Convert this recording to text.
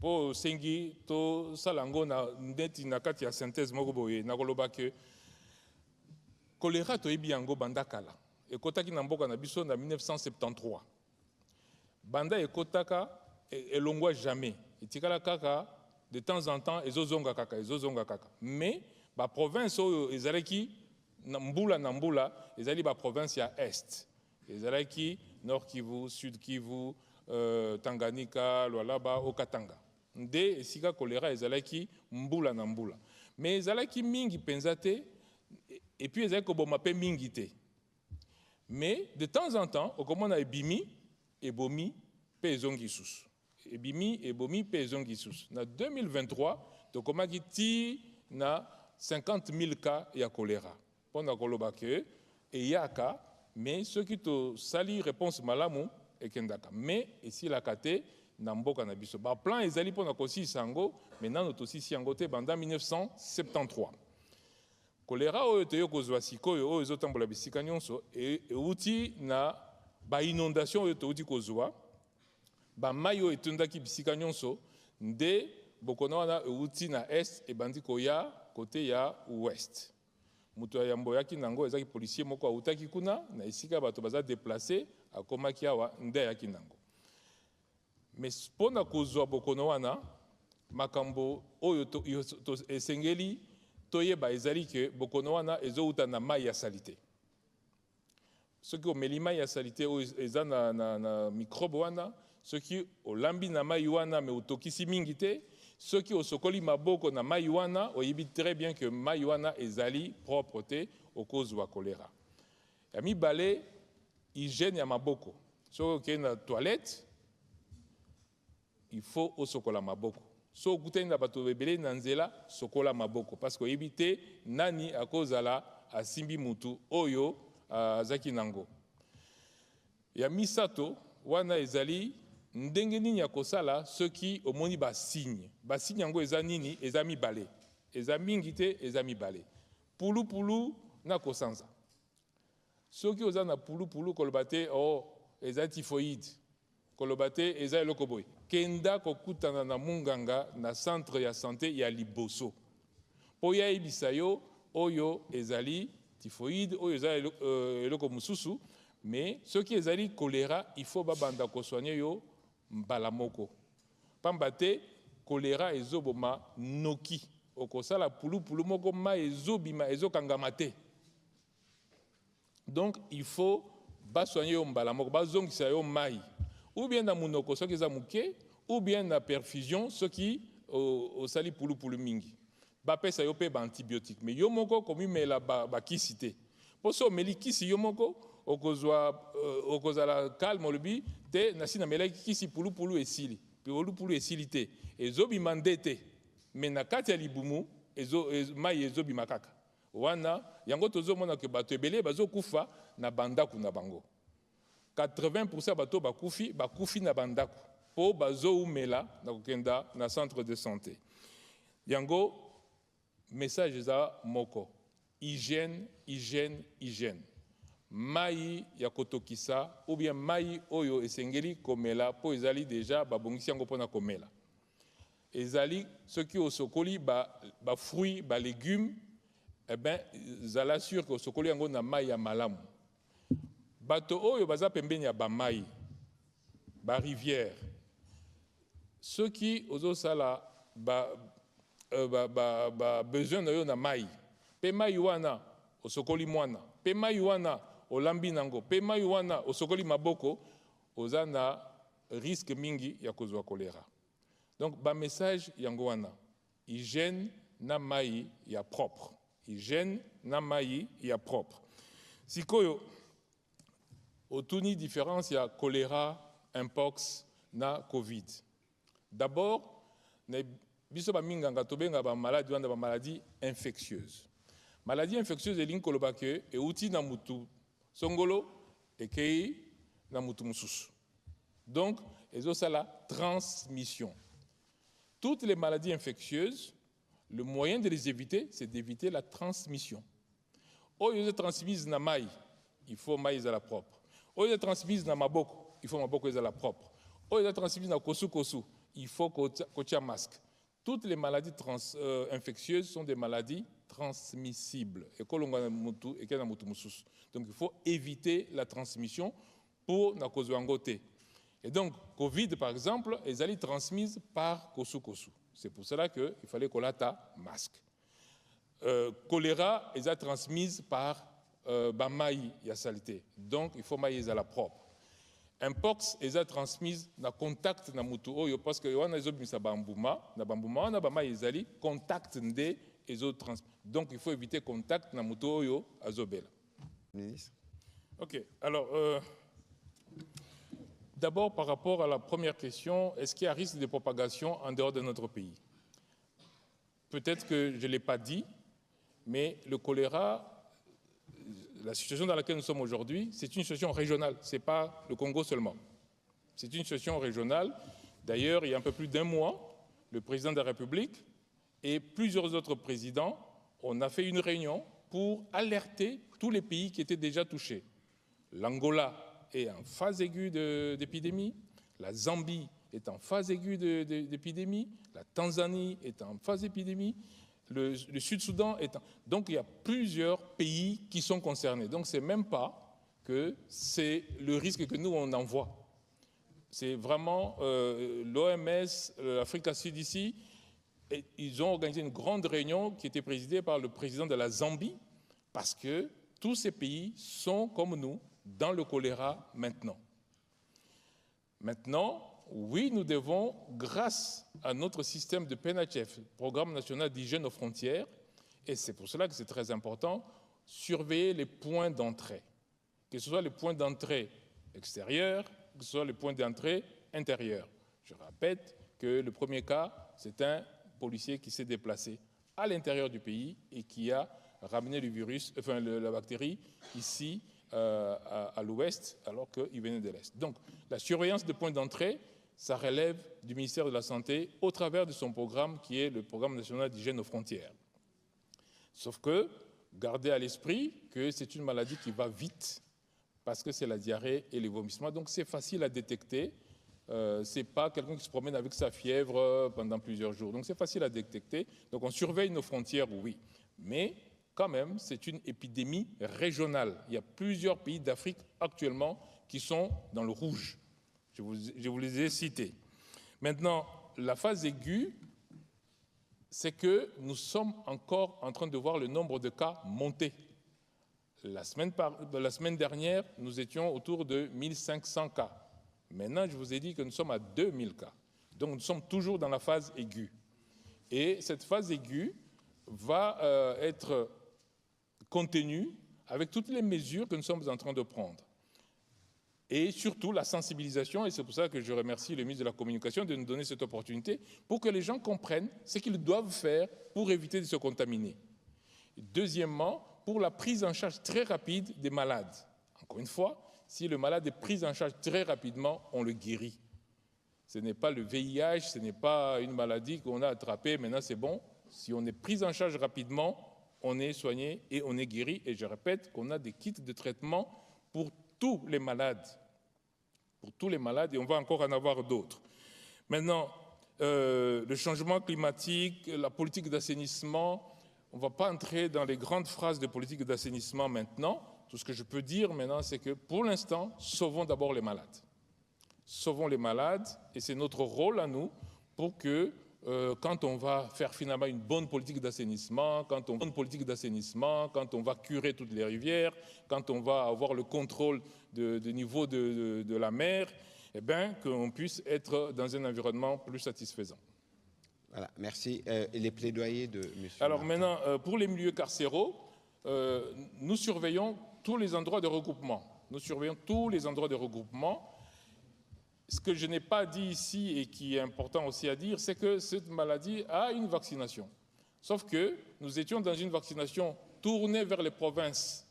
po sengi to salango na ndeti na kati ya synthèse moko boye na koloba ke choléra to yebi yango banda kala ekotaki na mboka na biso na 1973 banda ekotaka elongwa jamais etikala kaka de temps en temps ezozonga kaka mais ba province oyo ezalaki na mbula ezali ba province ya est ezalaki Nord Kivu, Sud Kivu, Tanganyika, Lualaba, Okatanga. Nde esika choléra ezalaki mbula na mbula. Mais ezalaki mingi penzate et puis ezalaki koboma pe mingi te. Mais de temps en temps, okomona ebimi, ebomi, pe ezongi susu. Ebimi, ebomi, pe ezongi susu. Na 2023, tokomaki ti na 50 000 cas ya choléra. Pona koloba ke eyaka mais ceux qui te sali réponse malamu ekendaka mais ici la kate na mboka na biso ba plan ezali pona kosi sango maintenant tosi sango te banda 1973 choléra oyo te yokozwa sikoyo oyo ezotambola bisika nyonso euti na ba inondation oyo touti kozwa ba mai oyo etondaki bisika nyonso nde bokona wana euti na est ebandi koya côté ya ouest mutu yambo yaki nango ezaki policier moko autaki kuna na esika bato baza déplacer akomaki awa nde yaki nango mais pona kozwa bokono wana makambo oyo to esengeli toyeba ezali ke bokono wana ezouta na mai ya salite soki omeli mai ya salite oyo eza na microbe wana soki olambi na mai wana me otokisi mingi te soki osokoli maboko na mai wana oyebi très bien que mai wana ezali propre te okozwa choléra ya mibale hygiène ya maboko soki okei na toilette il faut osokola maboko so okutani na bato ebele na nzela sokola maboko parce que oyebi te nani akozala asimbi mutu oyo azaki nango ya misato wana ezali ndenge nini ya kosala soki omoni basigne yango eza nini eza mibale eza mingi te eza mibale pulupulu na kosanza soki oza na pulupulu koloba te eza typhoïde koloba te eza eloko boye kenda kokutana na munganga na centre ya santé ya liboso po ya yebisa yo oyo ezali typhoïde oyo eza eloko mosusu mais soki ezali choléra il faut babanda kosoigner yo mbala moko pamba te choléra ezoboma noki okosala pulupulu moko mai ezobima ezokangama te donc il faut basoigner yo mbala moko bazongisa yo mai ou bien na munoko soki eza muke ou bien na perfusion soki osali pulupulu mingi bapesa yo pe baantibiotique mais yo moko komimela bakisi te po so omeli kisi yo moko okozala calme olobi te nasi namelaki kisi pulupulu esili pulupulu esili te ezobima nde te me na kati ya libumu mai ezobima kaka wana yango tozomona ke bato ebele bazokufa na bandako na bango 80% bato bakufi na bandako po bazoumela na kokenda na centre de santé yango message eza moko hygiène mai ya kotokisa ou bien mai oyo esengeli komela po ezali déjà babongisi yango mpona komela ezali soki osokoli fruits légumes eh ben zala sûr que osokoli yango na mai ya malamu bato oyo baza pembeni ya bamai rivière soki ozosala besoin na yo na mai pe mai wana osokoli mwana pe mai wana olambi nango pe mai wana osokoli maboko oza na risque mingi ya kozwa choléra donc message yango wana hygiène na mai ya propre hygiène na mai ya propre sikoyo otuni différence ya choléra mpox na covid d'abord na biso baminganga tobenga bamaladi wana bamaladi infectieuse maladie infectieuse elingi koloba ke euti na mutu songolo ekei na mutu mususu donc ezosala transmission toutes les maladies infectieuses le moyen de les éviter c'est d'éviter la transmission oyo eza transmise na mai il faut mai ezala propre oyo eza transmise na maboko il faut maboko ezala propre oyo eza transmise na kosu il faut qu'on ait un masque. Toutes les maladies infectieuses sont des maladies transmissibles. Donc il faut éviter la transmission pour la cause angoté. Et donc, Covid, par exemple, ils allaient transmises par kosu-kosu. C'est pour cela qu'il fallait qu'on ait un masque. Choléra, ils allaient transmises par bamaï, il y a saleté. Donc, il faut maïs à la propre. Mpox, ils allaient transmises dans contact na mutu oyo parce que on a les autres bambouma, na bambouma, on a bamaï, ils allaient contact des autres transmises. Donc, il faut éviter contact na mutu oyo azobela. Ministre. Ok, alors. D'abord, par rapport à la première question, est-ce qu'il y a risque de propagation en dehors de notre pays? Peut-être que je ne l'ai pas dit, mais le choléra, la situation dans laquelle nous sommes aujourd'hui, c'est une situation régionale, ce n'est pas le Congo seulement. C'est une situation régionale. D'ailleurs, il y a un peu plus d'un mois, le président de la République et plusieurs autres présidents, on a fait une réunion pour alerter tous les pays qui étaient déjà touchés. L'Angola est en phase aiguë d'épidémie, la Zambie est en phase aiguë d'épidémie, la Tanzanie est en phase d'épidémie, le Sud-Soudan est en... Donc il y a plusieurs pays qui sont concernés. Donc ce n'est même pas que c'est le risque que nous on envoie. C'est vraiment l'OMS, l'Africa CDC, et ils ont organisé une grande réunion qui était présidée par le président de la Zambie, parce que tous ces pays sont comme nous dans le choléra maintenant. Maintenant, oui, nous devons, grâce à notre système de PNHF, Programme national d'hygiène aux frontières, et c'est pour cela que c'est très important, surveiller les points d'entrée, que ce soit les points d'entrée extérieurs, que ce soit les points d'entrée intérieurs. Je répète que le premier cas, c'est un policier qui s'est déplacé à l'intérieur du pays et qui a ramené le virus, enfin la bactérie ici, à l'ouest, alors qu'il venait de l'est. Donc, la surveillance des points d'entrée, ça relève du ministère de la Santé au travers de son programme qui est le Programme national d'hygiène aux frontières. Sauf que, gardez à l'esprit que c'est une maladie qui va vite parce que c'est la diarrhée et les vomissements. Donc, c'est facile à détecter. Ce n'est pas quelqu'un qui se promène avec sa fièvre pendant plusieurs jours. Donc, c'est facile à détecter. Donc, on surveille nos frontières, oui. Mais quand même, c'est une épidémie régionale. Il y a plusieurs pays d'Afrique actuellement qui sont dans le rouge. Je vous les ai cités. Maintenant, la phase aiguë, c'est que nous sommes encore en train de voir le nombre de cas monter. La semaine dernière, nous étions autour de 1500 cas. Maintenant, je vous ai dit que nous sommes à 2000 cas. Donc, nous sommes toujours dans la phase aiguë. Et cette phase aiguë va être contenue avec toutes les mesures que nous sommes en train de prendre. Et surtout la sensibilisation, et c'est pour ça que je remercie le ministre de la Communication de nous donner cette opportunité, pour que les gens comprennent ce qu'ils doivent faire pour éviter de se contaminer. Et deuxièmement, pour la prise en charge très rapide des malades. Encore une fois, si le malade est pris en charge très rapidement, on le guérit. Ce n'est pas le VIH, ce n'est pas une maladie qu'on a attrapée, maintenant c'est bon. Si on est pris en charge rapidement, on est soigné et on est guéri. Et je répète qu'on a des kits de traitement pour tous les malades. Pour tous les malades, et on va encore en avoir d'autres. Maintenant, le changement climatique, la politique d'assainissement, on ne va pas entrer dans les grandes phrases de politique d'assainissement maintenant. Tout ce que je peux dire maintenant, c'est que pour l'instant, sauvons d'abord les malades. Sauvons les malades, et c'est notre rôle à nous pour que quand on va faire finalement une bonne politique d'assainissement, quand on va curer toutes les rivières, quand on va avoir le contrôle du niveau de la mer, eh bien, qu'on puisse être dans un environnement plus satisfaisant. Voilà, merci. Et les plaidoyers de M. Alors maintenant, pour les milieux carcéraux, nous surveillons tous les endroits de regroupement. Nous surveillons tous les endroits de regroupement. Ce que je n'ai pas dit ici et qui est important aussi à dire, c'est que cette maladie a une vaccination. Sauf que nous étions dans une vaccination tournée vers les provinces